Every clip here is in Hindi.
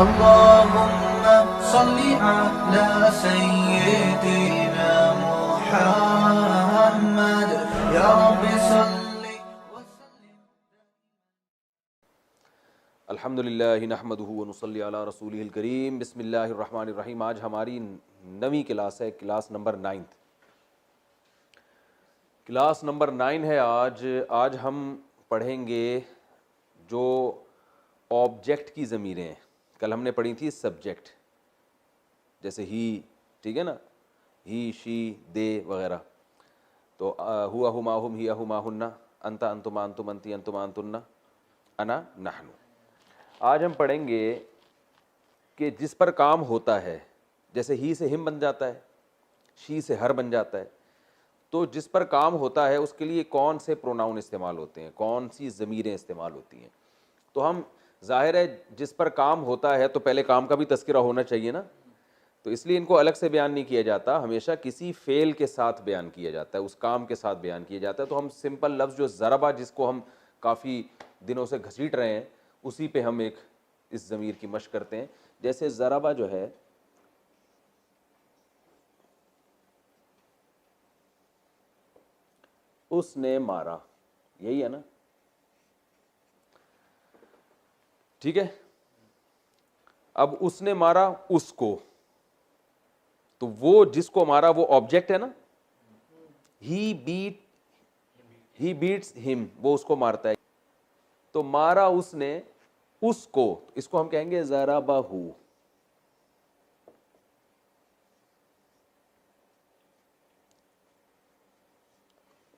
अल्लाहुम्मा सल्ली अला सय्यिदिना मुहम्मद या रब्बि सल्ली व सल्लिम। अल्हम्दुलिल्लाहि नहमदुहु व नुसल्ली अला रसूलिहिल करीम। बिस्मिल्लाहिर रहमानिर रहीम। आज हमारी नवी क्लास है, क्लास नंबर 9। क्लास नंबर 9 है आज हम पढ़ेंगे जो ऑब्जेक्ट की ज़मीरें हैं। कल हमने पढ़ी थी सब्जेक्ट, जैसे ही, ठीक है ना, ही, शी, दे वगैरह। तो हुआ हुमा हुम हिया हुमा हुन्ना, अंता अंतुमा अंतुम अंती अंतुमा अंतुन्ना, अना नहनु। आज हम पढ़ेंगे कि जिस पर काम होता है, जैसे ही से हिम बन जाता है, शी से हर बन जाता है, तो जिस पर काम होता है उसके लिए कौन से प्रोनाउन इस्तेमाल होते हैं, कौन सी ज़मीरें इस्तेमाल होती हैं। तो हम, जाहिर है जिस पर काम होता है तो पहले काम का भी तज़किरा होना चाहिए ना, तो इसलिए इनको अलग से बयान नहीं किया जाता, हमेशा किसी फ़ेल के साथ बयान किया जाता है, उस काम के साथ बयान किया जाता है। तो हम सिंपल लफ्ज़ जो ज़रबा, जिसको हम काफ़ी दिनों से घसीट रहे हैं, उसी पे हम एक इस ज़मीर की मशक़ करते हैं। जैसे ज़रबा जो है, उसने मारा, यही है ना, ठीक है। अब उसने मारा उसको, तो वो जिसको मारा वो ऑब्जेक्ट है ना। ही बीट्स हिम, वो उसको मारता है। तो मारा उसने उसको, इसको हम कहेंगे ज़रबहू।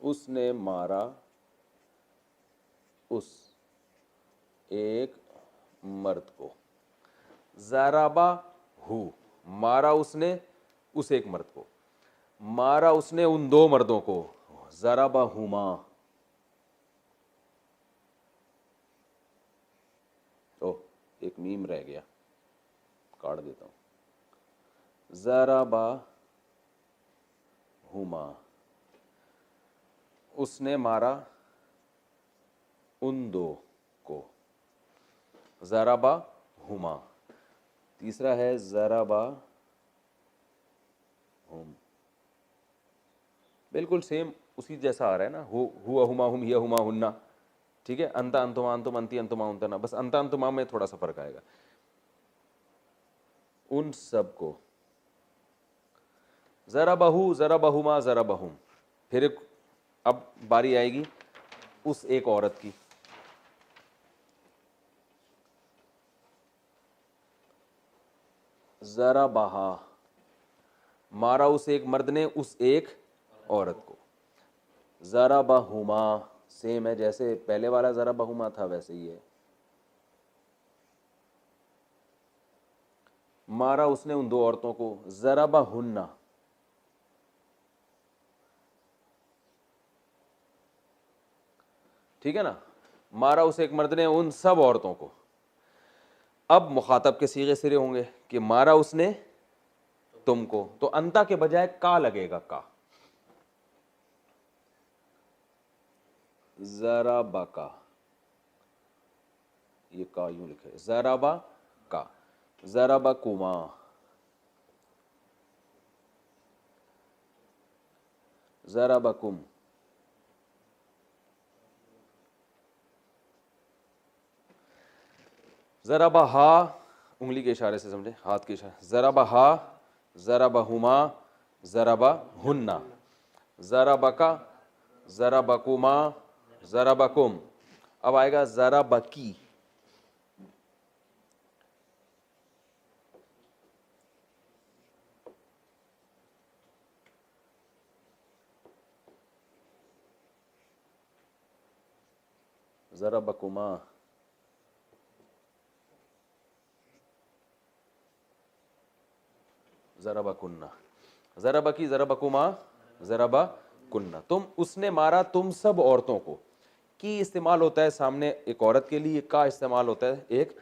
उसने मारा उस एक मर्द को। ज़रबहू, मारा उसने उस एक मर्द को, मारा उसने उन दो मर्दों को। ज़रबहुमा। ओह, एक मीम रह गया, काट देता हूं। ज़रबहुमा, उसने मारा उन दो को। ज़रबहुमा। तीसरा है ज़रबहुम, बिल्कुल सेम उसी जैसा आ रहा है ना। हुआ हुमा हुम हिया हुमा हुन्ना, ठीक है। अंता अंतुमा अंतुम अंती अंतुमा अंतना, बस अंता अंतुमा में थोड़ा सा फर्क आएगा। उन सब को। ज़रबहू, ज़रबहुमा, ज़रबहुम। फिर अब बारी आएगी उस एक औरत की। ज़रबहा, मारा उस एक मर्द ने उस एक औरत को। ज़रबहुमा, सेम है, जैसे पहले वाला ज़रबहुमा था वैसे ही है। मारा उसने उन दो औरतों को। ज़रबहुन्ना, ठीक है ना। मारा उस एक मर्द ने उन सब औरतों को। अब मुखातब के सीगे सिरे होंगे कि मारा उसने तुमको, तो अंता के बजाय का लगेगा, का। ज़रबका, ये का यूं लिखे, ज़रबा का। ज़रबकुमा, ज़रबकुम। ज़रबहा, उंगली के इशारे से समझे, हाथ के इशारे। ज़रबहा, ज़रबहुमा, ज़रबहुन्ना। ज़रबका, ज़रबकुमा, ज़रबकुम। अब आएगा ज़रबकी। ज़रबकुमा, ज़रबकुन्ना। ज़रबकी, ज़रबकुमा, ज़रबकुन्ना। तुम, उसने मारा तुम सब औरतों को। की इस्तेमाल होता है सामने एक औरत के लिए, का इस्तेमाल होता है एक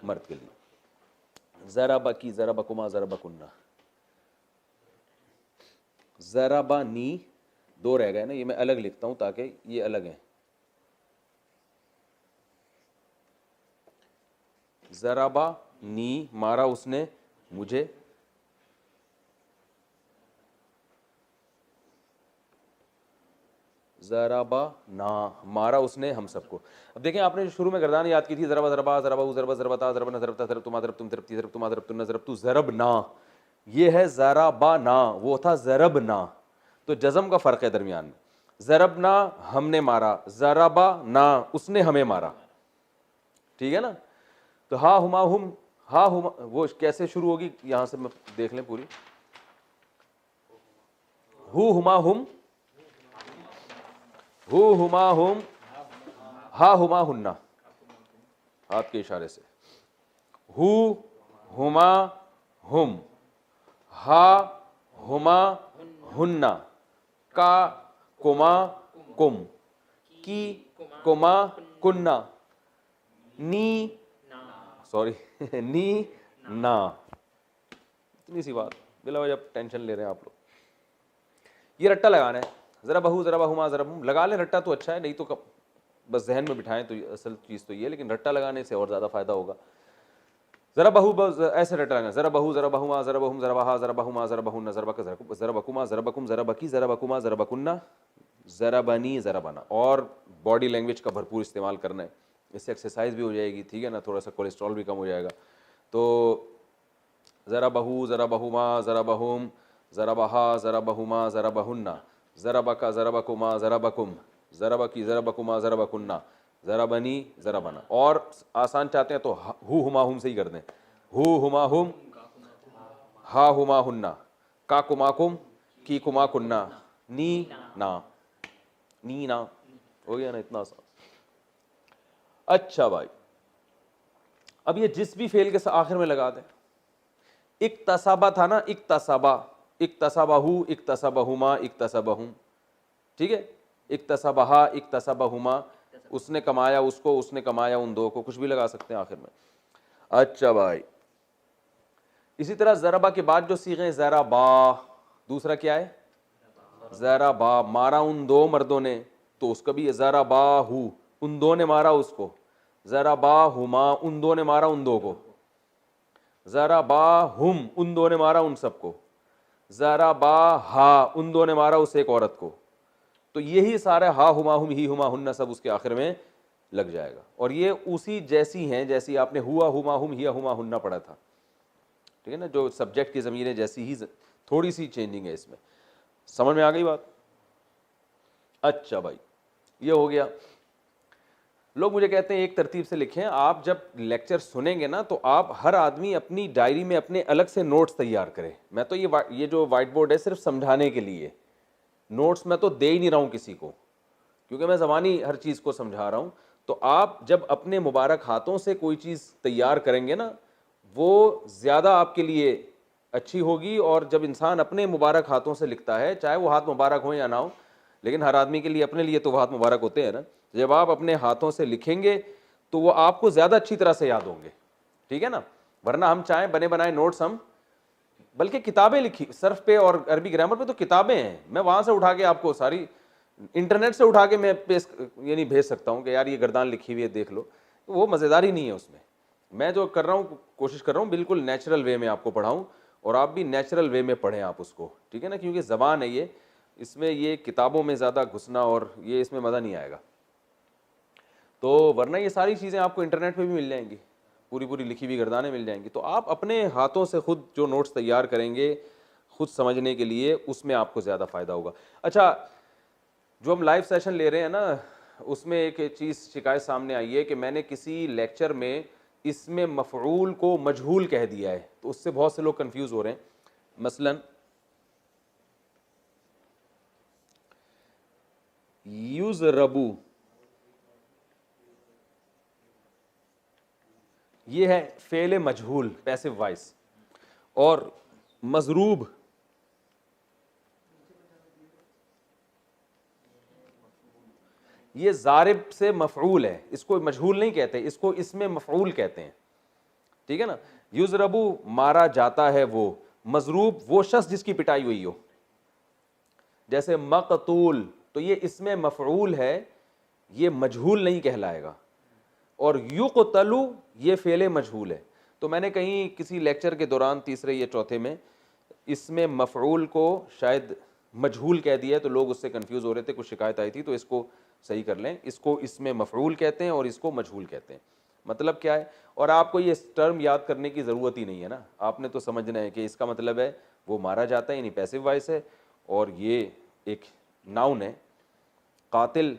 मर्द के लिए। ज़रबकी, ज़रबकुमा, ज़रबकुन्ना। ज़रबनी, दो रह गए ना, ये मैं अलग लिखता हूं ताकि ये अलग है। ज़रबा नी, मारा उसने मुझे, ज़रबा ना, मारा उसने हम सबको। अब देखें, आपने जो शुरू में गर्दान याद की थी, ज़रबा ज़रबा ज़रबा ज़रबा ज़रबता ज़रबना ज़रबता ज़रबतुमा ज़रबतुम ज़रबती ज़रबतुमा ज़रबतुन्ना ज़रबतु ज़रबना, ये है ज़रबा ना, वो था ज़रबना। तो जज़म का फ़र्क है दरमियान में। ज़रबना हमने मारा, ज़रबा ना उसने हमें मारा, ठीक है ना। तो हा हुमा हुम, हा हुमा वो कैसे शुरू होगी, यहां से देख लें पूरी। हु हुमा हुम, हु हुमा हुम, हा हुमा हुन्ना, हाथ के इशारे से। हु हुमा हुम, हा हुमा हुन्ना, का कुमा कुम, की कुमा कुन्ना, नी सॉरी नी ना। इतनी सी बात, बिला वजह टेंशन ले रहे हैं आप लोग। ये रट्टा लगाना है, जरा बहू जरा बहुमा जरा बहू लगा लें रट्टा तो अच्छा है, नहीं तो बस जहन में बिठाएं तो असल चीज़ तो ये, लेकिन रट्टा लगाने से और ज़्यादा फायदा होगा। जरा बहू ऐसे रट्टा लगाना, जरा बहू जरा बहुमा जरा बहुम जरा बहा जरा बहुमा जरा बहुन्ना जरा बका जरा बकुमा जरा बकुम जरा बकी जरा बकुमा जरा बकुन्ना जरा बनी जरा बना। और बॉडी लैंग्वेज का भरपूर इस्तेमाल करना है, इससे एक्सरसाइज भी हो जाएगी, ठीक है ना, थोड़ा सा कोलेस्ट्रॉल भी कम हो जाएगा। तो ज़रा बहू ज़रा बहुमा ज़रा बहुम ज़रा बहा ज़रा बहुमा ज़रा बहुन्ना ज़रा बका ज़रा बकुमा ज़रा बकुम ज़रा बकी ज़रा बकुमा ज़रा बकुन्ना ज़रा बनी ज़रा बना। और आसान चाहते हैं तो हु हुमा हुम से ही कर दें, हु हुमा हुम, हा हुमा हुन्ना, का कुमा कुम, की कुमा कुन्ना, नी ना, नी ना, हो गया ना, इतना आसान। अच्छा भाई, अब ये जिस भी फेल के आखिर में लगा दें। इक्तसाबा था ना, इक्तसाबा, इक्तसाबाहु इक्तसाबाहुमा इक्तसाबाहुम, ठीक है। इक्तसाबाहा इक्तसाबाहुमा, उसने कमाया उसको, उसने कमाया उन दो को, कुछ भी लगा सकते हैं आखिर में। अच्छा भाई, इसी तरह ज़रबा के बाद जो सीखे ज़रबा, दूसरा क्या है ज़रबा, मारा उन दो मर्दों ने, तो उसका भी ज़रबाहु, उन दो ने मारा उसको, ज़रबाहुमा, उन दो ने मारा उन दो को, ज़रबाहुम, उन दो ने मारा उन सबको, ज़रबाहा, उन दो ने मारा उस एक औरत को। तो यही सारे हा हुमा हुम ही हुमा हुन्ना सब उसके आखिर में लग जाएगा। और ये उसी जैसी हैं जैसी आपने हुआ हुमा हुम हिया हुमा हुन्ना पढ़ा था, ठीक है ना, जो सब्जेक्ट की ज़मीरें जैसी ही, थोड़ी सी चेंजिंग है इसमें। समझ में आ गई बात। अच्छा भाई, ये हो गया। लोग मुझे कहते हैं एक तरतीब से लिखें। आप जब लेक्चर सुनेंगे ना, तो आप हर आदमी अपनी डायरी में अपने अलग से नोट्स तैयार करें। मैं तो ये जो वाइट बोर्ड है सिर्फ समझाने के लिए, नोट्स मैं तो दे ही नहीं रहा हूँ किसी को, क्योंकि मैं ज़बानी हर चीज़ को समझा रहा हूँ। तो आप जब अपने मुबारक हाथों से कोई चीज़ तैयार करेंगे ना, वो ज़्यादा आपके लिए अच्छी होगी। और जब इंसान अपने मुबारक हाथों से लिखता है, चाहे वो हाथ मुबारक हो या ना हो, लेकिन हर आदमी के लिए अपने लिए तो वो हाथ मुबारक होते हैं ना, जब आप अपने हाथों से लिखेंगे तो वो आपको ज़्यादा अच्छी तरह से याद होंगे, ठीक है ना। वरना हम चाहें बने बनाए नोट्स, हम बल्कि किताबें लिखी सर्फ पे और अरबी ग्रामर पे, तो किताबें हैं, मैं वहाँ से उठा के आपको सारी इंटरनेट से उठा के मैं पेश यानी भेज सकता हूँ कि यार ये गर्दान लिखी हुई है देख लो। तो वो मज़ेदार ही नहीं है उसमें। मैं जो कर रहा हूँ, कोशिश कर रहा हूँ बिल्कुल नेचुरल वे में आपको पढ़ाऊँ, और आप भी नेचुरल वे में पढ़ें आप उसको, ठीक है ना, क्योंकि ज़बान है ये, इसमें ये किताबों में ज़्यादा घुसना और ये इसमें मज़ा नहीं आएगा। तो वरना ये सारी चीज़ें आपको इंटरनेट पे भी मिल जाएंगी, पूरी पूरी लिखी हुई गर्दानें मिल जाएंगी। तो आप अपने हाथों से खुद जो नोट्स तैयार करेंगे खुद समझने के लिए, उसमें आपको ज़्यादा फ़ायदा होगा। अच्छा, जो हम लाइव सेशन ले रहे हैं ना, उसमें एक चीज़ शिकायत सामने आई है कि मैंने किसी लेक्चर में इसमें मफ़ऊल को मजहूल कह दिया है, तो उससे बहुत से लोग कंफ्यूज हो रहे हैं। मसलन युज़रबू, ये है फेले मजहूल पैसिव वॉइस, और मजरूब ये जारिब से मफऊल है, इसको मजहूल नहीं कहते, इसको इसमें मफऊल कहते हैं, ठीक है ना। युज़रबू मारा जाता है वो, मजरूब वो शख्स जिसकी पिटाई हुई हो, जैसे मकतूल, तो ये इसमें मफऊल है, ये मजहूल नहीं कहलाएगा। और युक़तलू ये फेले मजहूल है, तो मैंने कहीं किसी लेक्चर के दौरान तीसरे या चौथे में इसमें मफ़ऊल को शायद मजहूल कह दिया है, तो लोग उससे कंफ्यूज हो रहे थे, कुछ शिकायत आई थी, तो इसको सही कर लें। इसको इसमें मफ़ऊल कहते हैं और इसको मजहूल कहते हैं। मतलब क्या है, और आपको ये टर्म याद करने की ज़रूरत ही नहीं है ना, आपने तो समझना है कि इसका मतलब है वो मारा जाता है, यानी पैसिव वॉइस है, और ये एक नाउन है, कातिल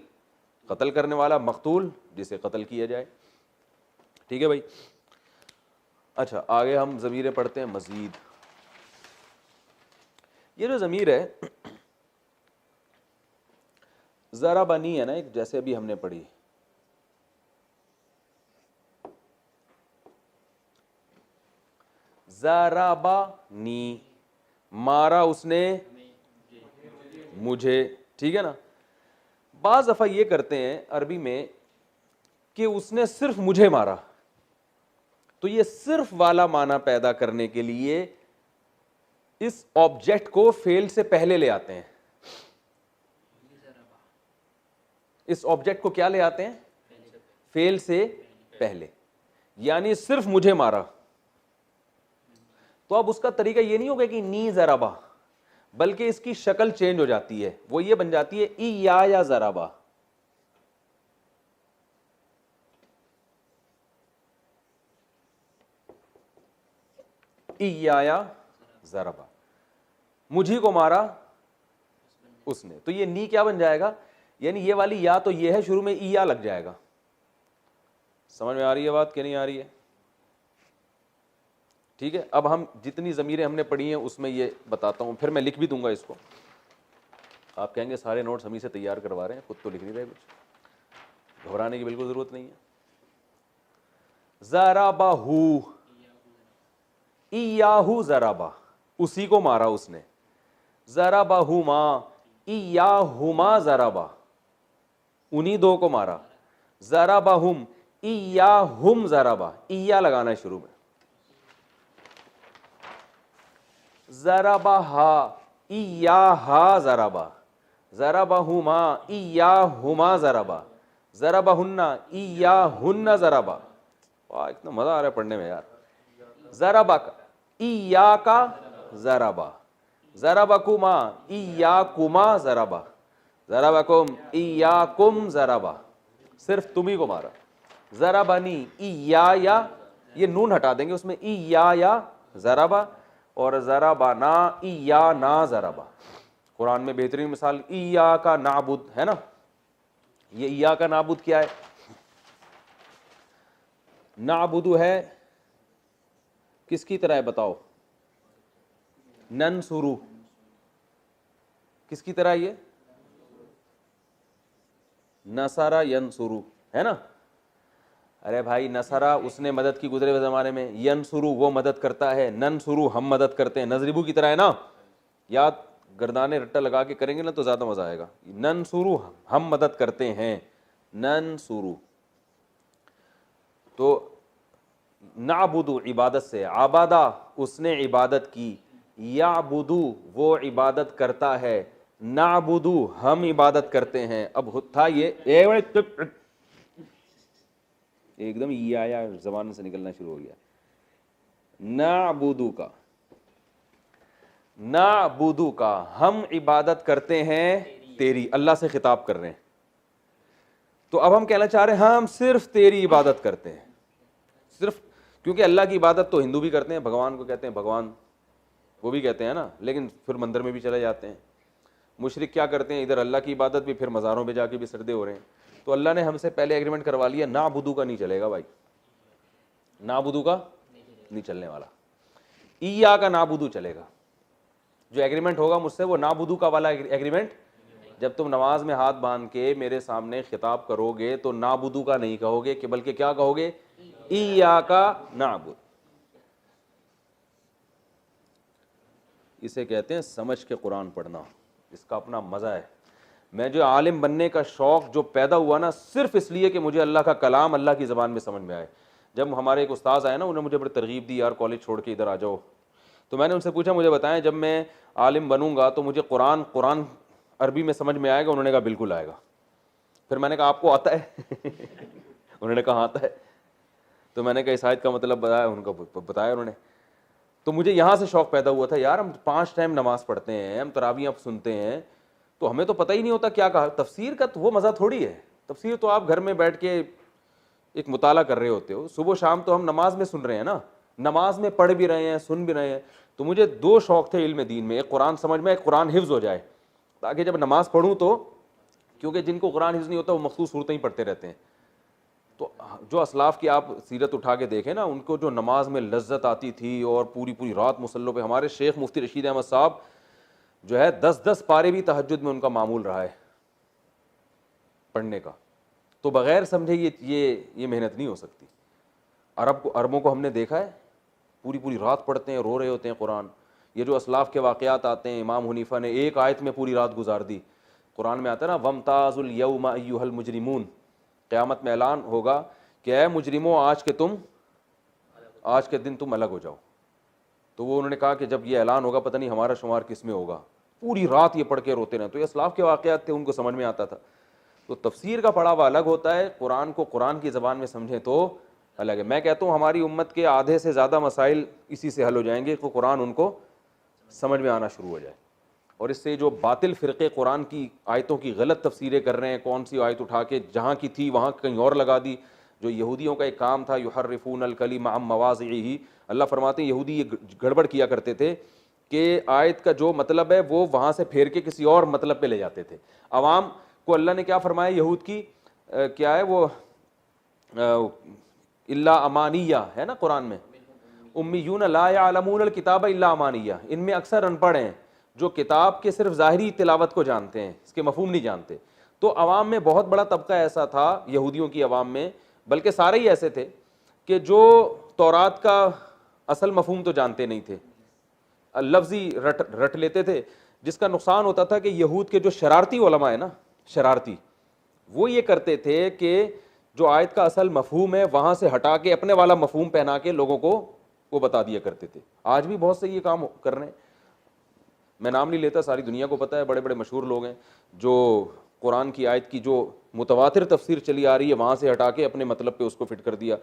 कत्ल करने वाला, मकतूल जिसे कत्ल किया जाए। ठीक है भाई। अच्छा, आगे हम ज़मीरें पढ़ते हैं मज़ीद। ये जो ज़मीर है ज़रा बनी है ना, एक जैसे अभी हमने पढ़ी, ज़राबा नी, मारा उसने मुझे, ठीक है ना। बाज़ दफ़ा ये करते हैं अरबी में कि उसने सिर्फ मुझे मारा, तो ये सिर्फ वाला माना पैदा करने के लिए इस ऑब्जेक्ट को फेल से पहले ले आते हैं। इस ऑब्जेक्ट को क्या ले आते हैं? फेल से पहले, यानी सिर्फ मुझे मारा। तो अब उसका तरीका ये नहीं होगा कि नी ज़राबा, बल्कि इसकी शक्ल चेंज हो जाती है, वो ये बन जाती है ई या ज़राबा। ई या ज़राबा, मुझी को मारा उसने, तो ये नी क्या बन जाएगा, यानी ये वाली या तो ये है, शुरू में ई या लग जाएगा। समझ में आ रही है बात कि नहीं आ रही है? ठीक है। अब हम जितनी ज़मीरें हमने पढ़ी हैं उसमें ये बताता हूँ, फिर मैं लिख भी दूंगा इसको। आप कहेंगे सारे नोट्स हम ही से तैयार करवा रहे हैं, खुद तो लिख नहीं रहे, कुछ घबराने की बिल्कुल ज़रूरत नहीं है। ज़राबाहू, इयाहू ज़राबा, उसी को मारा उसने। ज़राबाहुमा, इयाहुमा ज़राबा, उन्हीं दो को मारा। ज़राबाहुम, इयाहुम ज़राबा, इया लगाना है शुरू में। ज़राबाहा, इयाहा ज़राबा, ज़राबाहुमा, इयाहुमा ज़राबा, ज़राबाहुन्ना, इयाहुन्ना ज़राबा। वाह, इतना मज़ा आ रहा है पढ़ने में यार। ज़राबाका, इयाका ज़राबा, ज़राबाकुमा, इयाकुमा ज़राबा, ज़राबाकुम, इयाकुम ज़राबा, सिर्फ तुम ही को मारा। ज़राबानी, इया, ये नून हटा देंगे, उसमें इया ज़राबा, और ज़राबाना, इया ना ज़राबा। कुरान में बेहतरीन मिसाल इया का नाबुद है ना। ये इया का नाबुद क्या है? नाबुदु है किसकी तरह है बताओ? ननसुरु, किसकी तरह? ये नसारा यनसुरु है ना। अरे भाई, नसरा उसने मदद की गुजरे हुए ज़माने में, यनसुरु वो मदद करता है, ननसुरु हम मदद करते हैं, नजरिबू की तरह है ना। याद गर्दाने रट्टा लगा के करेंगे ना तो ज़्यादा मज़ा आएगा। ननसुरु हम मदद करते हैं, ननसुरु। तो नाबुदु इबादत से, आबादा उसने इबादत की, याबुदु वो इबादत करता है, नाबुदु हम इबादत करते हैं। अब था ये एकदम या ज़बान से निकलना शुरू हो गया। नाबुदु का हम इबादत करते हैं तेरी, अल्लाह से खिताब कर रहे हैं। तो अब हम कहना चाह रहे हैं हम सिर्फ तेरी इबादत करते हैं, सिर्फ, क्योंकि अल्लाह की इबादत तो हिंदू भी करते हैं, भगवान को कहते हैं भगवान, वो भी कहते हैं ना, लेकिन फिर मंदिर में भी चले जाते हैं। मुशरिक क्या करते हैं, इधर अल्लाह की इबादत भी, फिर मज़ारों पे जाके भी सजदे हो रहे हैं। तो अल्लाह ने हमसे पहले एग्रीमेंट करवा लिया, नाबुदू का नहीं चलेगा भाई, नाबुदू का नहीं चलने वाला, ईया का नाबुदू चलेगा। जो एग्रीमेंट होगा मुझसे वो नाबुदू का वाला एग्रीमेंट। जब तुम नमाज में हाथ बांध के मेरे सामने खिताब करोगे तो नाबुदू का नहीं कहोगे, कि बल्कि क्या कहोगे? ईया का नाबुद। इसे कहते हैं समझ के कुरान पढ़ना, इसका अपना मज़ा है। मैं जो आलिम बनने का शौक़ जो पैदा हुआ ना, सिर्फ इसलिए कि मुझे अल्लाह का कलाम अल्लाह की ज़बान में समझ में आए। जब हमारे एक उस्ताद आए ना, उन्होंने मुझे बड़ी तरगीब दी, यार कॉलेज छोड़ के इधर आ जाओ। तो मैंने उनसे पूछा, मुझे बताएं जब मैं आलिम बनूंगा तो मुझे कुरान अरबी में समझ में आएगा? उन्होंने कहा बिल्कुल आएगा। फिर मैंने कहा आपको आता है? उन्होंने कहा आता है। तो मैंने कहा इस आयत का मतलब बताया, उनको बताया उन्होंने। तो मुझे यहाँ से शौक़ पैदा हुआ था, यार हम 5 टाइम नमाज़ पढ़ते हैं, हम तरावियाँ सुनते हैं, तो हमें तो पता ही नहीं होता क्या कहा। तफसीर का तो वो मज़ा थोड़ी है, तफसीर तो आप घर में बैठ के एक मुताला कर रहे होते हो, सुबह शाम तो हम नमाज में सुन रहे हैं ना, नमाज में पढ़ भी रहे हैं, सुन भी रहे हैं। तो मुझे 2 शौक़ थे इल्म दीन में, एक कुरान समझ में, एक कुरान हिफ्ज़ हो जाए, ताकि जब नमाज़ पढ़ूँ तो, क्योंकि जिनको कुरान हिफ्ज़ नहीं होता वो मखसूस सूरतें ही पढ़ते रहते हैं। तो जो असलाफ़ की आप सीरत उठा के देखें ना, उनको जो नमाज में लज्जत आती थी और पूरी पूरी रात मुसल्लों पे, हमारे शेख मुफ्ती रशीद अहमद साहब जो है 10-10 पारे भी तहज्जुद में उनका मामूल रहा है पढ़ने का। तो बग़ैर समझे ये मेहनत नहीं हो सकती। अरबों को हमने देखा है, पूरी पूरी रात पढ़ते हैं, रो रहे होते हैं कुरान। ये जो असलाफ़ के वाक़यात आते हैं, इमाम हनीफ़ा ने एक आयत में पूरी रात गुजार दी। कुरान में आता है ना, वमताज़ुल यौमा अय्युहल मुजरिमून, क़यामत में ऐलान होगा कि ऐ मुजरिमों, आज के दिन तुम अलग हो जाओ। तो वो उन्होंने कहा कि जब ये ऐलान होगा पता नहीं हमारा शुमार किस में होगा। पूरी रात ये पढ़ के रोते रहे। तो ये असलाफ़ के वाक़यात थे, उनको समझ में आता था। तो तफसीर का पढ़ावा अलग होता है, कुरान को कुरान की ज़बान में समझें तो अलग है। मैं कहता हूँ हमारी उम्मत के आधे से ज़्यादा मसाइल इसी से हल हो जाएंगे कि कुरान उनको समझ में आना शुरू हो जाए। और इससे जो बातिल फ़िरक़े कुरान की आयतों की गलत तफसीरें कर रहे हैं, कौन सी आयत उठा के जहाँ की थी वहाँ कहीं और लगा दी। जो यहूदियों का एक काम था, युहर्रिफून अल कलिम अम मवाज़िही, अल्लाह फरमाते हैं यहूदी ये गड़बड़ किया करते थे कि आयत का जो मतलब है वो वहाँ से फेर के किसी और मतलब पे ले जाते थे। अवाम को अल्लाह ने क्या फरमाया, यहूद की क्या है वो, इल्ला अमानिया है ना कुरान में, उम्मीयून ला यअलमूनल किताब इल्ला अमानिया, इनमें अक्सर अनपढ़ हैं जो किताब के सिर्फ ज़ाहिरी तिलावत को जानते हैं, इसके मफहूम नहीं जानते। तो अवाम में बहुत बड़ा तबका ऐसा था, यहूदियों की अवाम में, बल्कि सारे ही ऐसे थे कि जो तौरात का असल मफहूम तो जानते नहीं थे, लफ्ज़ी रट लेते थे। जिसका नुकसान होता था कि यहूद के जो शरारती उलमा है ना, शरारती, वो ये करते थे कि जो आयत का असल मफहूम है वहाँ से हटा के अपने वाला मफहूम पहना के लोगों को वो बता दिया करते थे। आज भी बहुत से ये काम कर रहे हैं, मैं नाम नहीं लेता, सारी दुनिया को पता है, बड़े बड़े मशहूर लोग हैं जो कुरान की आयत की जो मुतवातिर तफसीर चली आ रही है वहाँ से हटा के अपने मतलब पे उसको फिट कर दिया।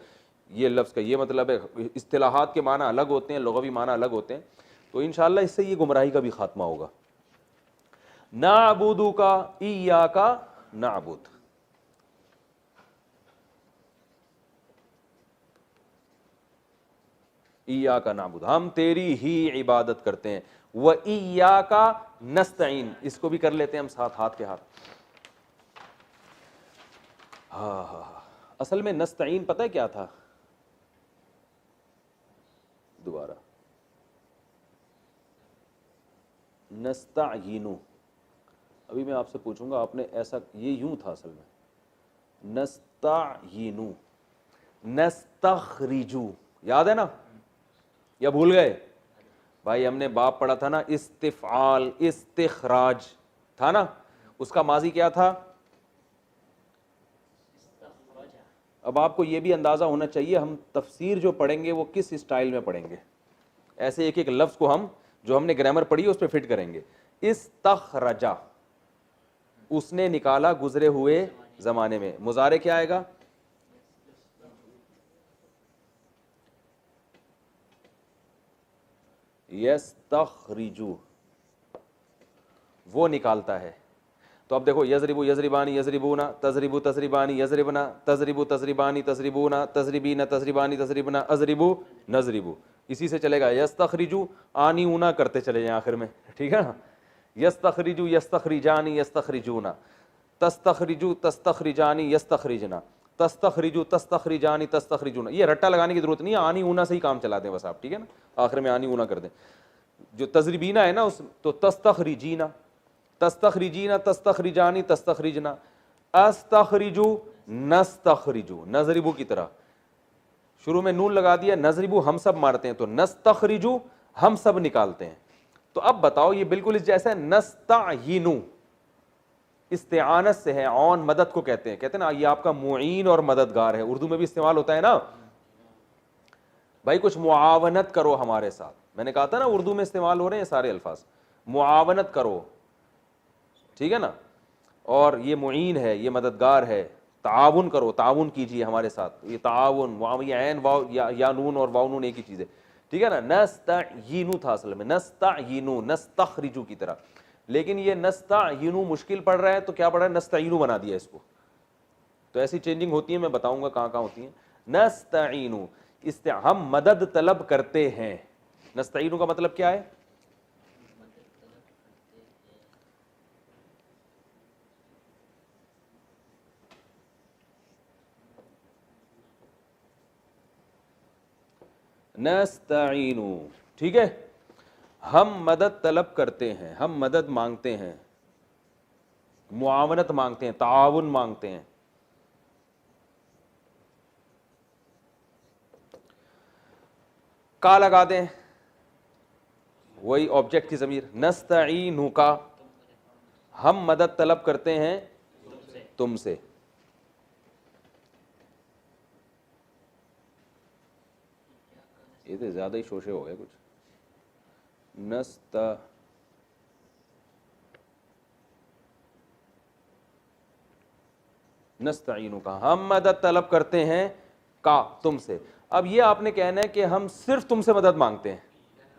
ये लफ्ज़ का ये मतलब है, इस्तिलाहात के माना अलग होते हैं, लुग़वी माना अलग होते हैं। तो इंशाअल्लाह इससे ये गुमराही का भी खात्मा होगा। नाअबुदु का इय्याका नाअबुद, इय्याका नाअबुद, हम तेरी ही इबादत करते हैं। व इय्याका नस्तईन, इसको भी कर लेते हैं हम साथ, हाथ के हाथ। हाँ, असल में नस्तईन पता है क्या था? दोबारा, नस्तईनु, अभी मैं आपसे पूछूंगा, आपने ऐसा, ये यूं था असल में, नस्तईनु, नस्तखरिजू, याद है ना या भूल गए? भाई हमने बाप पढ़ा था ना, इस्तिफआल, इस्तिखराज था ना, उसका माजी क्या था? अब आपको ये भी अंदाज़ा होना चाहिए हम तफसीर जो पढ़ेंगे वो किस स्टाइल में पढ़ेंगे। ऐसे एक एक लफ्ज़ को हम जो हमने ग्रामर पढ़ी है उस पर फिट करेंगे। इस्तखरजा, उसने निकाला गुजरे हुए ज़माने में। मुज़ारे क्या आएगा? यस्तखरिजू, वो निकालता है। तो अब देखो, यजरिबु यजरिबानी यजरिबूना, तजरिबु तजरिबानी यजरिबना, तजरिबु तजरिबानी तजरिबूना, तजरिबीना तजरिबानी तजरिबना, अजरिबु नजरिबु, इसी से चलेगा। यस्तखरिजू, आनी ऊना करते चले जाए आखिर में, ठीक है ना। यस्तखरिजू यस्तखरिजानी यस्तखरिजूना, तस्तखरिजू तस्तखरिजानी यस्तखरिजना, तस्तखरिजू तस्तखरिजानी तस्तखरिजूना। ये रट्टा लगाने की जरूरत नहीं है, आनी ऊना से ही काम चला दें बस आप, ठीक है ना, आखिर में आनी ऊना कर दें। जो तजरिबीना है ना उस, तो तस्तखरिजीना, तस्तखरिजीना तस्तखरिजानी तस्तखरिजना, अस्तखरिजू नस्तखरिजू, नजरिबू की तरह शुरू में नून लगा दिया, नजरिबू हम सब मारते हैं, तो नस्तखरिजू हम सब निकालते हैं। तो अब बताओ, ये बिल्कुल इस जैसा है। नस्तायिनु इस्तिआनत से है, औन मदद को कहते हैं ना, ये आपका मुईन और मददगार है, उर्दू में भी इस्तेमाल होता है ना भाई, कुछ मुआवनत करो हमारे साथ। मैंने कहा था ना उर्दू में इस्तेमाल हो रहे हैं सारे अल्फाज, मुआवनत करो, ठीक है ना। और ये मुईन है, ये मददगार है, ताउन करो, ताउन कीजिए हमारे साथ। ये ताउन, वाव ये ऐन वाव या नून और वाव नून एक ही चीज़ है, ठीक है ना। नस्तईनु था असल में, नस्तईनु नस्तखरिजू की तरह, लेकिन ये नस्तईनु मुश्किल पड़ रहा है तो क्या पड़ा है, नस्तईनु बना दिया इसको। तो ऐसी चेंजिंग होती है, मैं बताऊंगा कहाँ कहाँ होती है। नस्तईनु हम मदद तलब करते हैं। नस्तईनु का मतलब क्या है, नस्तईनु, ठीक है। हम मदद तलब करते हैं, हम मदद मांगते हैं, मुआवनत मांगते हैं, ताउन मांगते हैं। का लगा दें, वही ऑब्जेक्ट की ज़मीर, नस्तईनु का, हम मदद तलब करते हैं तुमसे। ये तो ज़्यादा ही शोशे हो गए कुछ। नस्तईनु का, हम मदद तलब करते हैं का तुमसे। अब ये आपने कहना है कि हम सिर्फ तुमसे मदद मांगते हैं।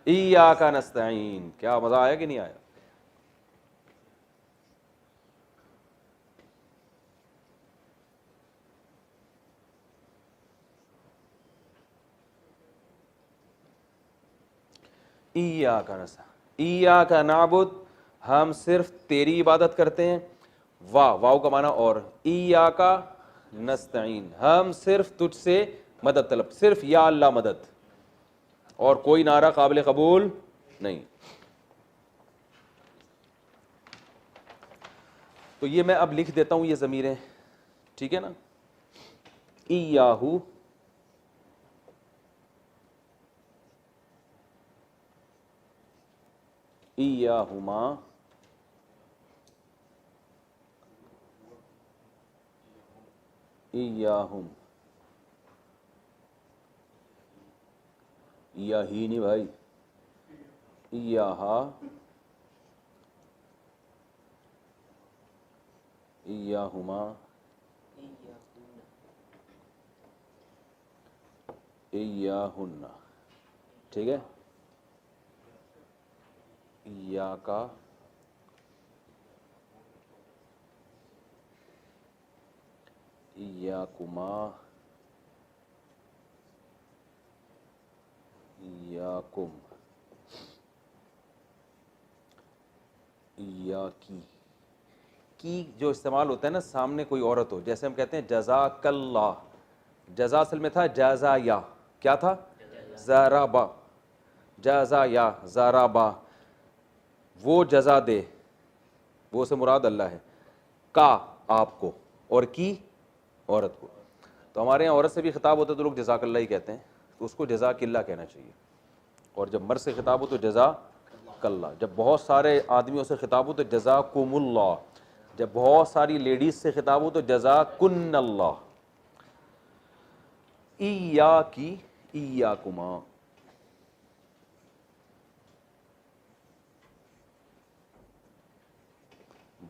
इय्याका नस्तईन, क्या मजा आया कि नहीं आया। इय्याका नाबुद, हम सिर्फ तेरी इबादत करते हैं। वाह, वाव का माना और, इय्याका नस्तईन, हम सिर्फ तुझसे मदद तलब, सिर्फ या अल्लाह मदद, और कोई नारा काबिल कबूल नहीं। तो ये मैं अब लिख देता हूं ये ज़मीरें, ठीक है ना। इय्याहू, इय्याहुमा, इय्याहुम, इय्याही नहीं भाई, इय्याहा, इय्याहुमा, इय्याहुन्ना, ठीक है। इय्याका, इय्याकुमा, इय्याकुम, इय्याकी। की जो इस्तेमाल होता है ना, सामने कोई औरत हो, जैसे हम कहते हैं जज़ाकल्लाह, जज़ा असल में था जाज़ा या, क्या था, ज़राबा, जाज़ा या ज़राबा, वो जज़ा दे, वो से मुराद अल्लाह है। का आपको, और की औरत को। तो हमारे यहाँ औरत से भी खिताब होता है तो लोग जज़ाकल्लाह ही कहते हैं, तो उसको जज़ाकिल्लाह कहना चाहिए। और जब मर्द से खिताब हो तो जज़ाकल्लाह, जब बहुत सारे आदमियों से खिताब हो तो जज़ाकुमुल्लाह, जब बहुत सारी लेडीज से खिताब हो तो जज़ाकुन्नल्लाह। इय्याकी, इय्याकुमा।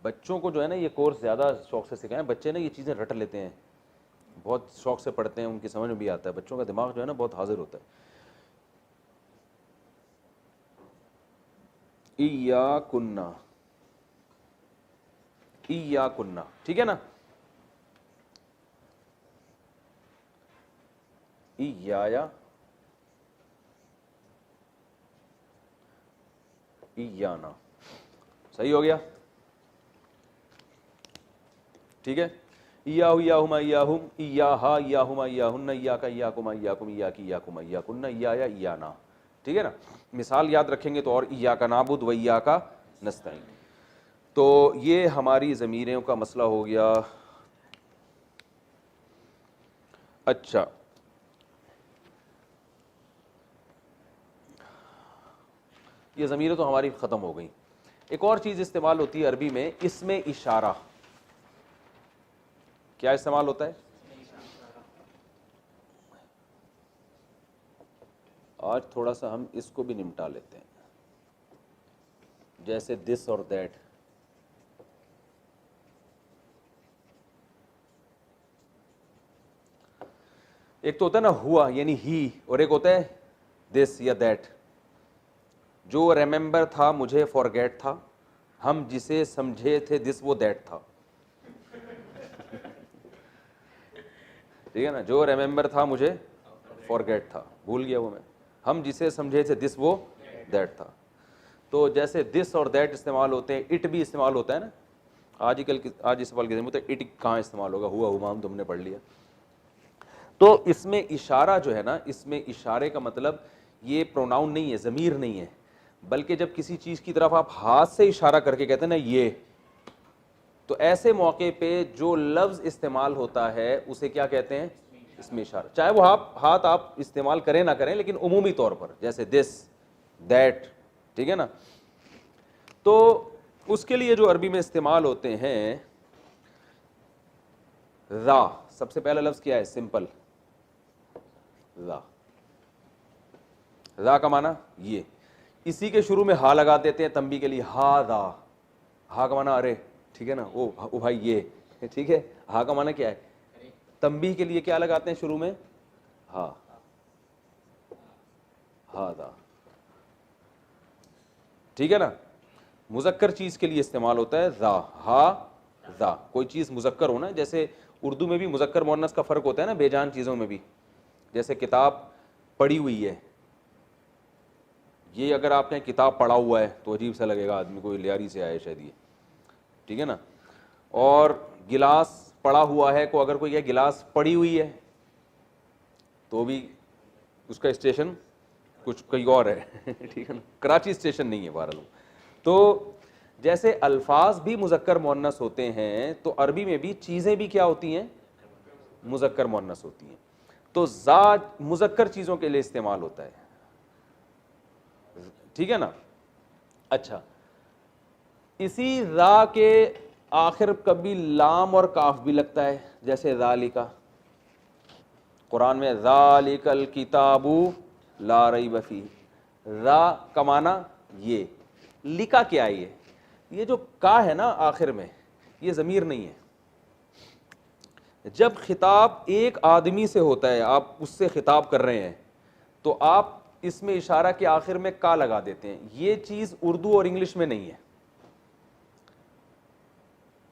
बच्चों को जो है ना ये कोर्स ज़्यादा शौक से सिखाएं, बच्चे ना ये चीज़ें रट लेते हैं, बहुत शौक से पढ़ते हैं, उनकी समझ में भी आता है, बच्चों का दिमाग जो है ना बहुत हाजिर होता है। इय्याकुन्ना, इय्याकुन्ना, ठीक है ना। इय्याया, इय्याना, सही हो गया, ठीक है। इय्याहु, इय्याहुमा, इय्याहुम, इय्याहा, इय्याहुमा, इय्याहुन्ना, इय्याका, इय्याकुमा, इय्याकुम, इय्याकी, इय्याकुमा, इय्याकुन्ना, इय्याया, इय्याना, ठीक है ना। मिसाल याद रखेंगे तो और, इय्याका नाबुद व इय्याका नस्तईन। तो ये हमारी ज़मीरों का मसला हो गया। अच्छा, ये ज़मीरें तो हमारी ख़त्म हो गई। एक और चीज़ इस्तेमाल होती है अरबी में, इसमें इशारा। क्या इस्तेमाल होता है, आज थोड़ा सा हम इसको भी निपटा लेते हैं, जैसे दिस और दैट। एक तो होता है ना हुआ यानी ही, और एक होता है दिस या दैट। जो रिमेंबर था मुझे फॉरगेट था, हम जिसे समझे थे दिस वो दैट था। ठीक है ना, जो रिमेंबर था मुझे फॉरगेट था, भूल गया वो मैं, हम जिसे समझे थे दिस वो दैट था। तो जैसे दिस और दैट इस्तेमाल होते हैं, इट भी इस्तेमाल होता है ना। आज इस सवाल के में इट कहाँ इस्तेमाल होगा, हुआ हुआ हम तुमने पढ़ लिया। तो इसमें इशारा जो है ना, इसमें इशारे का मतलब ये प्रोनाउन नहीं है, ज़मीर नहीं है, बल्कि जब किसी चीज़ की तरफ आप हाथ से इशारा करके कहते हैं ना ये, तो ऐसे मौके पे जो लफ्ज़ इस्तेमाल होता है उसे क्या कहते हैं, इसमें इशारा। चाहे वो हाथ आप इस्तेमाल करें ना करें, लेकिन उमूमी तौर पर जैसे दिस दैट, ठीक है ना। तो उसके लिए जो अरबी में इस्तेमाल होते हैं, रा, सबसे पहला लफ्ज़ क्या है, सिंपल रा। रा का माना ये, इसी के शुरू में हा लगा देते हैं तंबी के लिए, हा रा। हा का माना अरे, ठीक है ना, ओ भाई ये, ठीक है। हा का माना क्या है, तंबी के लिए क्या लगाते हैं शुरू में, हा, हा रा, ठीक है ना। मुजक्कर चीज के लिए इस्तेमाल होता है रा, हा रा। कोई चीज मुजक्कर हो ना, जैसे उर्दू में भी मुजक्कर मुअन्नस का फर्क होता है ना, बेजान चीजों में भी। जैसे किताब पढ़ी हुई है, ये अगर आप कहें किताब पढ़ा हुआ है तो अजीब सा लगेगा आदमी को, लियारी से आया शायद ये, ठीक है ना। और गिलास पड़ा हुआ है को अगर कोई कहे गिलास पड़ी हुई है, तो भी उसका स्टेशन कुछ कहीं और है, ठीक है ना, कराची स्टेशन नहीं है बहरहाल। तो जैसे अल्फाज भी मुजक्कर मुअन्नस होते हैं, तो अरबी में भी चीज़ें भी क्या होती हैं, मुजक्कर मुअन्नस होती हैं। तो ज़ा मुजक्कर चीज़ों के लिए इस्तेमाल होता है, ठीक है ना। अच्छा, इसी रा के आखिर कभी लाम और काफ भी लगता है, जैसे ज़ालिका, कुरान में ज़ालिकल किताबु ला रैब फीह। रा का माना ये, लिका क्या है, ये जो का है ना आखिर में, ये ज़मीर नहीं है। जब खिताब एक आदमी से होता है, आप उससे खिताब कर रहे हैं, तो आप इसमें इशारा के आखिर में का लगा देते हैं। ये चीज़ उर्दू और इंग्लिश में नहीं है,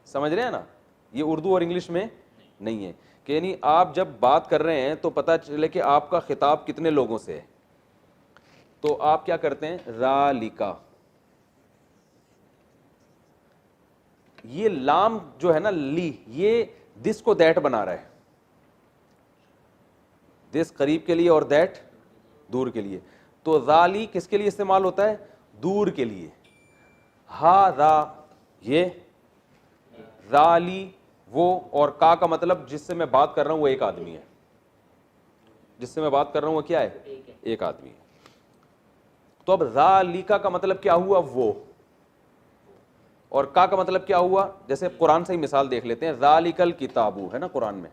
समझ रहे हैं ना, ये उर्दू और इंग्लिश में नहीं है। कि यानी आप जब बात कर रहे हैं तो पता चले कि आपका खिताब कितने लोगों से है, तो आप क्या करते हैं, ज़ालिका। ये लाम जो है ना, ली, ये दिस को दैट बना रहा है, दिस करीब के लिए और दैट दूर के लिए। तो ज़ाली किसके लिए इस्तेमाल होता है, दूर के लिए। हा रा ये, ज़ाली वो, और का का मतलब जिससे मैं बात कर रहा हूं वो एक आदमी है, जिससे मैं बात कर रहा हूं वो क्या है, एक आदमी है। तो अब ज़ालिका का मतलब क्या हुआ, वो, और का मतलब क्या हुआ। जैसे कुरान से ही मिसाल देख लेते हैं, ज़ालिकल किताबु है ना कुरान में,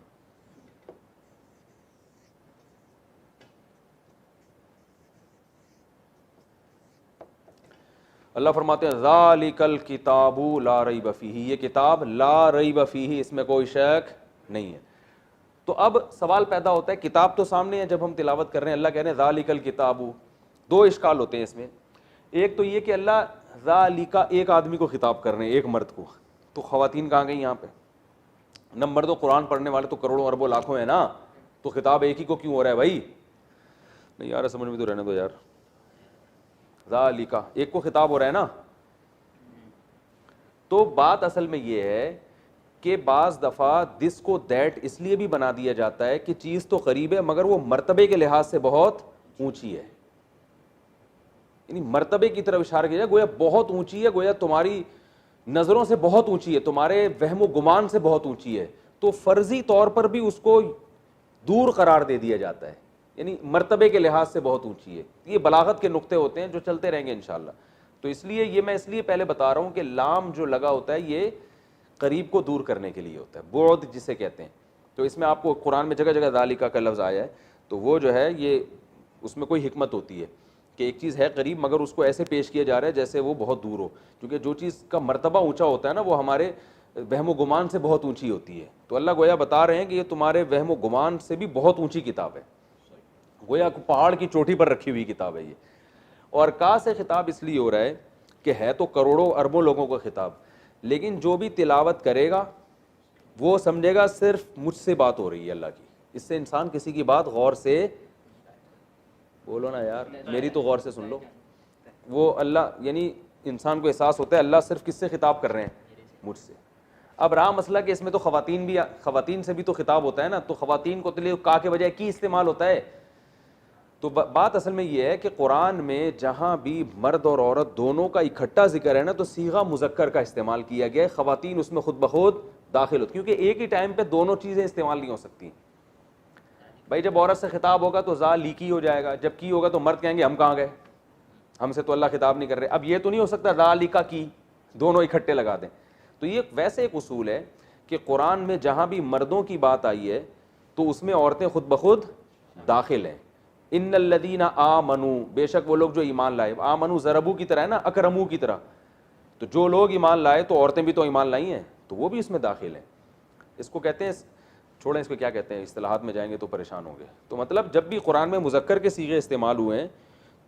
अल्लाह फरमाते हैं ज़ालिकल किताबु ला रैब फीह, ये किताब ला रैब फीह, इसमें कोई शक नहीं है। तो अब सवाल पैदा होता है, किताब तो सामने है, जब हम तिलावत कर रहे हैं, अल्लाह कह रहे हैं ज़ालिकल किताबु। दो इश्काल होते हैं इसमें। एक तो ये कि अल्लाह ज़ालिका एक आदमी को खिताब कर रहे हैं, एक मर्द को, तो ख़वातीन कहाँ गई यहाँ पे। नंबर दो, कुरान पढ़ने वाले तो करोड़ों अरबों लाखों है ना, तो खिताब एक ही को क्यों हो रहा है भाई, नहीं यार समझ में तो रहने दो यार। ज़ालिका एक को खिताब हो रहा है ना। तो बात असल में ये है कि बाज़ दफ़ा दिस को दैट इसलिए भी बना दिया जाता है कि चीज़ तो करीब है मगर वो मर्तबे के लिहाज से बहुत ऊंची है, यानी मर्तबे की तरफ इशारा किया जाए, गोया बहुत ऊंची है, गोया तुम्हारी नज़रों से बहुत ऊंची है, तुम्हारे वहम गुमान से बहुत ऊंची है, तो फर्जी तौर पर भी उसको दूर करार दे दिया जाता है, यानी मर्तबे के लिहाज से बहुत ऊंची है। ये बलागत के नुक्ते होते हैं जो चलते रहेंगे इंशाअल्लाह। तो इसलिए ये मैं इसलिए पहले बता रहा हूँ कि लाम जो लगा होता है ये करीब को दूर करने के लिए होता है, बुअद जिसे कहते हैं। तो इसमें आपको कुरान में जगह जगह ज़ालिका का लफ्ज़ आया है, तो वो जो है ये उसमें कोई हिकमत होती है कि एक चीज़ है करीब मगर उसको ऐसे पेश किया जा रहा है जैसे वो बहुत दूर हो, क्योंकि जो चीज़ का मर्तबा ऊंचा होता है ना वो हमारे वहम गुमान से बहुत ऊंची होती है। तो अल्लाह गोया बता रहे हैं कि ये तुम्हारे वहम गुमान से भी बहुत ऊंची किताब है, गोया पहाड़ की चोटी पर रखी हुई किताब है ये। और का से खिताब इसलिए हो रहा है कि है तो करोड़ों अरबों लोगों का खिताब, लेकिन जो भी तिलावत करेगा वो समझेगा सिर्फ मुझसे बात हो रही है अल्लाह की। इससे इंसान किसी की बात गौर से, बोलो ना यार, मेरी तो गौर से सुन लो, वो अल्लाह यानी इंसान को एहसास होता है अल्लाह सिर्फ किससे खिताब कर रहे हैं, मुझसे। अब रहा मसला कि इसमें तो खवातीन से भी तो खिताब होता है ना, तो खवातीन को तो लिए का के बजाय की इस्तेमाल होता है। तो बात असल में ये है कि कुरान में जहाँ भी मर्द और औरत दोनों का इकट्ठा जिक्र है ना, तो सीगा मुजक्कर का इस्तेमाल किया गया है, खवातीन उसमें खुद ब खुद दाखिल होती, क्योंकि एक ही टाइम पे दोनों चीज़ें इस्तेमाल नहीं हो सकती। भाई जब औरत से खिताब होगा तो जा लीकी हो जाएगा, जब की होगा तो मर्द कहेंगे हम कहाँ गए, हमसे तो अल्लाह खिताब नहीं कर रहे। अब ये तो नहीं हो सकता रा लीका की दोनों इकट्ठे लगा दें। तो ये वैसे एक उसूल है कि कुरान में जहाँ भी मर्दों की बात आई है तो उसमें औरतें खुद ब खुद दाखिल हैं। इन्नल्लदीना आमनू, बेशक वो लोग जो ईमान लाए, आमनू ज़रबू की तरह है ना, अकरमू की तरह, तो जो लोग ईमान लाए तो औरतें भी तो ईमान लाई हैं, तो वो भी इसमें दाखिल हैं। इसको कहते हैं, छोड़ें इसको क्या कहते हैं, इस्तिलाहात में जाएंगे तो परेशान होंगे। तो मतलब जब भी कुरान में मुज़क्कर के सीगे इस्तेमाल हुए हैं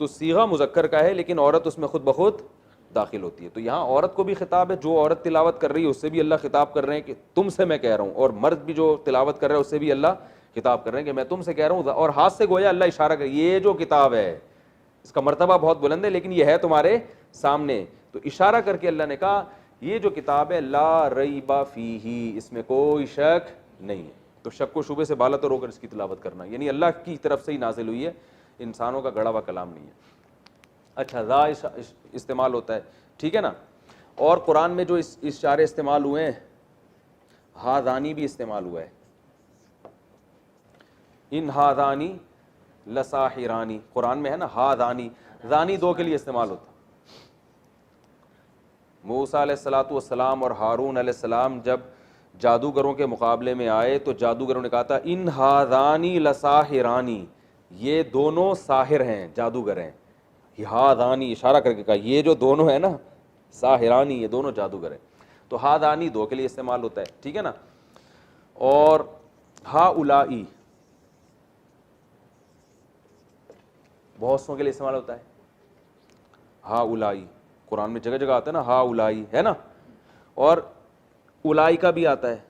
तो सीगा मुज़क्कर का है, लेकिन औरत उसमें खुद ब खुद दाखिल होती है। तो यहाँ औरत को भी खिताब है, जो औरत तिलावत कर रही है उससे भी अल्लाह खिताब कर रहे हैं कि तुमसे मैं कह रहा हूँ, और मर्द भी जो तिलावत कर रहा है उससे भी अल्लाह खिताब कर रहे हैं कि मैं तुमसे कह रहा हूँ। और हाथ से गोया अल्लाह इशारा कर, ये जो किताब है इसका मर्तबा बहुत बुलंद है, लेकिन ये है तुम्हारे सामने। तो इशारा करके अल्लाह ने कहा ये जो किताब है ला रईबा फीही, इसमें कोई शक नहीं है। तो शक व शुबे से बाला तो रोकर इसकी तिलावत करना, यानी अल्लाह की तरफ से ही नाजिल हुई है, इंसानों का गढ़ा हुआ कलाम नहीं है। अच्छा, रा इस्तेमाल होता है, ठीक है ना। और कुरान में जो इशारे इस्तेमाल हुए हैं, हादानी भी इस्तेमाल हुआ है। इन हादानी लसाहिरानी, कुरान में है ना हादानी, दानी दो के लिए इस्तेमाल होता। मूसा अलैहिस्सलातु वस्सलाम और हारून अलैहिस्सलाम जब जादूगरों के मुकाबले में आए तो जादूगरों ने कहा था इन हादानी लसाहिरानी, ये दोनों साहिर हैं, जादूगर हैं। हादानी इशारा करके कहा ये जो दोनों है ना साहिरानी, ये दोनों जादूगर हैं। तो हादानी दो के लिए इस्तेमाल होता है, ठीक है ना। और हा उलाई बहुत सौ के लिए इस्तेमाल होता है। हा उलाई कुरान में जगह जगह आता है ना, हा उलाई है ना। और उलाई का भी आता है,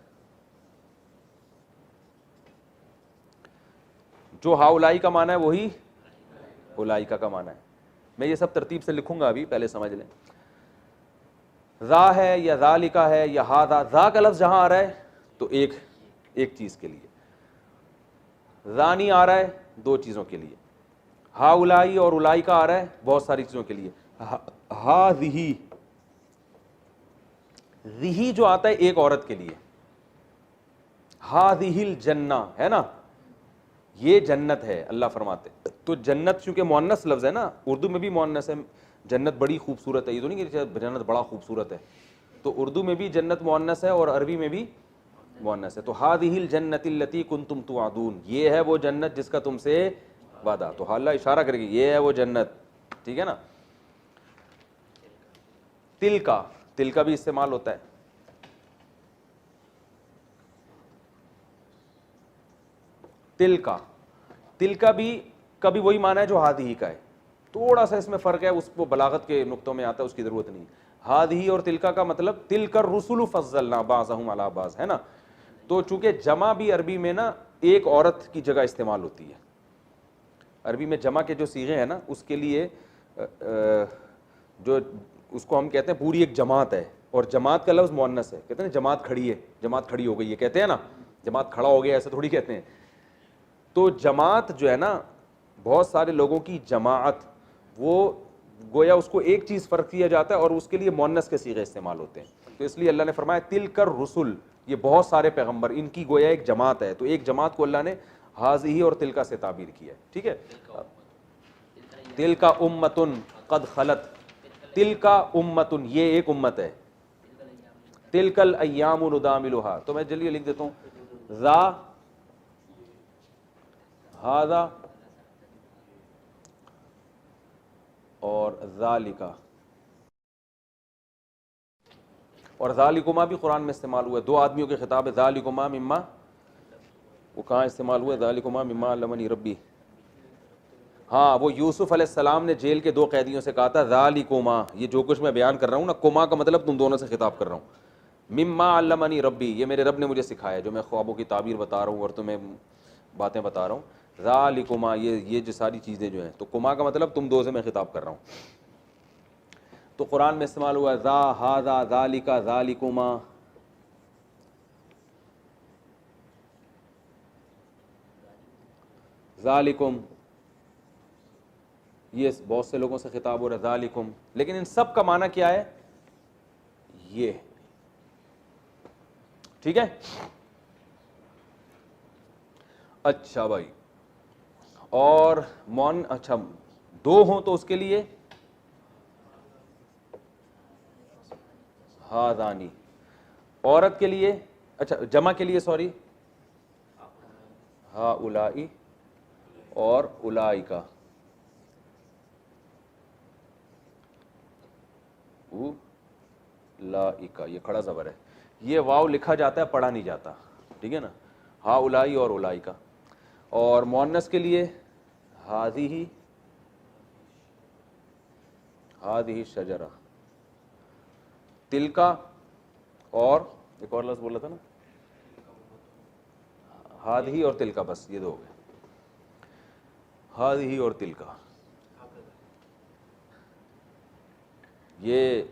जो हा उलाई का माना है वही उलाइका का माना है। मैं ये सब तरतीब से लिखूंगा अभी, पहले समझ लें। रा है या ज़ालिका है या हादा, ज़ा का लफ्ज़ जहां आ रहा है तो एक चीज के लिए, ज़ानी आ रहा है दो चीज़ों के लिए, हा उलाई और उलाई का आ रहा है बहुत सारी चीज़ों के लिए। हा ज़िही जो आता है एक औरत के लिए, हा ज़िहिल जन्ना है ना, ये जन्नत है अल्लाह फरमाते। तो जन्नत चूंकि मुअन्नस लफ्ज़ है ना, उर्दू में भी मुअन्नस है, जन्नत बड़ी खूबसूरत है, ये तो नहीं कि जन्नत बड़ा खूबसूरत है, तो उर्दू में भी जन्नत मुअन्नस है और अरबी में भी मुअन्नस है। तो हादिहिल जन्नतिल्लती कुंतुम तुआदून, ये है वो जन्नत जिसका तुमसे वादा। तो अल्लाह इशारा करेगी ये है वो जन्नत, ठीक है ना। तिल का भी इस्तेमाल होता है। तिल का भी कभी वही माना है जो हादिही का है, थोड़ा सा इसमें फ़र्क है, उसको बलागत के नुक्तों में आता है, उसकी ज़रूरत नहीं। हादिही और तिलका का मतलब तिलकर रुसुलु फज़्ज़लना बाज़हुम अला बाज़ है ना। तो चूंकि जमा भी अरबी में ना एक औरत की जगह इस्तेमाल होती है, अरबी में जमा के जो सीगे हैं ना उसके लिए जो उसको हम कहते हैं पूरी एक जमात है, और जमात का लफ्ज़ मुअन्नस है, कहते हैं जमात खड़ी है, जमात खड़ी हो गई है, कहते हैं ना, जमात खड़ा हो गया ऐसा थोड़ी कहते हैं। तो जमात जो है ना, बहुत सारे लोगों की जमात, वो गोया उसको एक चीज़ फ़र्क किया जाता है और उसके लिए मुअन्नस के सीगे इस्तेमाल होते हैं। तो इसलिए अल्लाह ने फरमाया तिलकर रुसुल, ये बहुत सारे पैगंबर, इनकी गोया एक जमात है। तो एक जमात को अल्लाह ने हाज़िही और तिलका से ताबीर किया है, ठीक है। तिलका उम्मतुन कद खलत, तिलका उम्मतुन ये एक उम्मत है, तिलकल अय्यामु नुदामिलुहा। तो मैं जल्दी लिख देता हूँ, ज़ा हादा और ज़ालिका। और ज़ालिकुमा भी कुरान में इस्तेमाल हुआ है, दो आदमियों के खिताब है, ज़ालिकुमा मिम्मा, वो कहाँ इस्तेमाल हुआ है, ज़ालिकुमा मिम्मा अल्लमनी रब्बी। हाँ, वो यूसुफ अलैहिस्सलाम ने जेल के दो कैदियों से कहा था ज़ालिकुमा, ये जो कुछ मैं बयान कर रहा हूँ ना, कुमा का मतलब तुम दोनों से खिताब कर रहा हूँ, मिम्मा अल्लमनी रब्बी, ये मेरे रब ने मुझे सिखाया, जो मैं ख्वाबों की ताबीर बता रहा हूँ और तुम्हें बातें बता रहा हूँ। ज़ालिकुमा, ये जो सारी चीज़ें जो हैं, तो कुमा का मतलब तुम दो से मैं खिताब कर रहा हूँ। तो कुरान में इस्तेमाल हुआ ज़ा हाज़ा ज़ालिका ज़ालिकुमा। ज़ालिकुम, ये बहुत से लोगों से खिताब हो रहा है ज़ालिकुम, लेकिन इन सब का माना क्या है, ये, ठीक है। अच्छा भाई, और मौन, अच्छा दो हों तो उसके लिए हादानी, औरत के लिए, अच्छा जमा के लिए सॉरी, हा उलाई और उलाइका, उलाइका, ये खड़ा ज़बर है, ये वाव लिखा जाता है, पढ़ा नहीं जाता, ठीक है ना, हा उलाई और उलाइका। और मुअन्नस के लिए हादिही, हादिही शजरा, तिलका, और एक और लफ्ज़ बोला था ना, हादिही और तिलका, बस ये दो हो गए, हादिही और तिलका। ये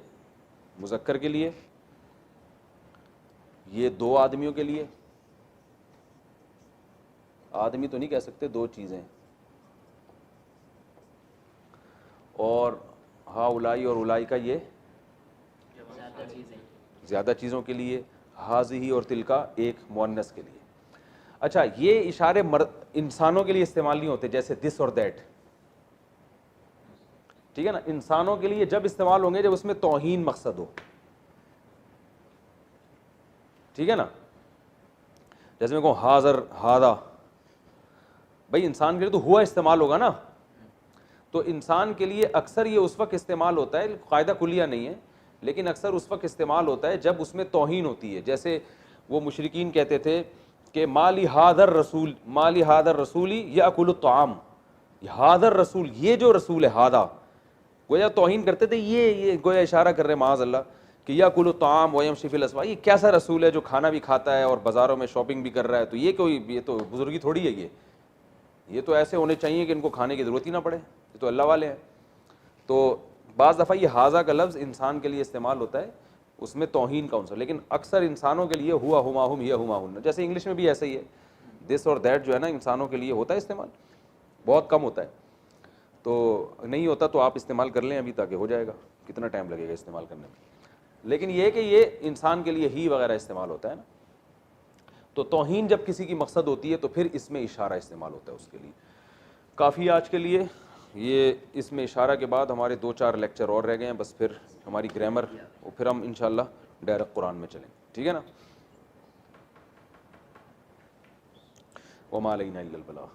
मुज़क्कर के लिए, ये दो आदमियों के लिए, आदमी तो नहीं कह सकते, दो चीज़ें, और हा उलाई और उलाई का ये ज़्यादा चीज़ों के लिए, हाज़िही और तिलका एक मुअन्नस के लिए। अच्छा, ये इशारे इंसानों के लिए इस्तेमाल नहीं होते, जैसे दिस और दैट, ठीक है ना, इंसानों के लिए जब इस्तेमाल होंगे जब उसमें तौहीन मकसद हो, ठीक है ना, जैसे मैं कहूँ हाज़र हादा, भाई इंसान के लिए तो हुआ इस्तेमाल होगा ना, तो इंसान के लिए अक्सर ये उस वक्त इस्तेमाल होता है, कायदा कुलिया नहीं है, लेकिन अक्सर उस वक्त इस्तेमाल होता है जब उसमें तौहीन होती है। जैसे वो मुशरिकीन कहते थे कि माली हादर रसूल, माली हादर रसूली या अकुल तआम, हादर रसूल, ये जो रसूल है, हादा, गोया तौहीन करते थे, ये गोया इशारा कर रहे माज़ अल्लाह कि या कुल ताम वयम शिफिल अस्वा, ये कैसा रसूल है जो खाना भी खाता है और बाज़ारों में शॉपिंग भी कर रहा है, तो ये कोई, ये तो बुजुर्गी थोड़ी है, ये तो ऐसे होने चाहिए कि इनको खाने की ज़रूरत ही ना पड़े, ये तो अल्लाह वाले हैं। तो बाज़ दफ़ा ये हाजा का लफ्ज़ इंसान के लिए इस्तेमाल होता है, उसमें तौहीन का उनसा, लेकिन अक्सर इंसानों के लिए हुआ हुमाहुम या हुमाहुन, जैसे इंग्लिश में भी ऐसा ही है, दिस और दैट जो है ना, इंसानों के लिए होता है इस्तेमाल, बहुत कम होता है, तो नहीं होता तो आप इस्तेमाल कर लें अभी, ताकि हो जाएगा, कितना टाइम लगेगा इस्तेमाल करने में। लेकिन ये कि ये इंसान के लिए ही वगैरह इस्तेमाल होता है ना, तो तौहीन जब किसी की मकसद होती है तो फिर इसमें इशारा इस्तेमाल होता है उसके लिए। काफ़ी आज के लिए ये, इसमें इशारा के बाद हमारे 2-4 लेक्चर और रह गए हैं, बस फिर हमारी ग्रामर, और फिर हम इंशाल्लाह डायरेक्ट कुरान में चलेंगे, ठीक है ना। वमा अलैना इल्लल बलाग।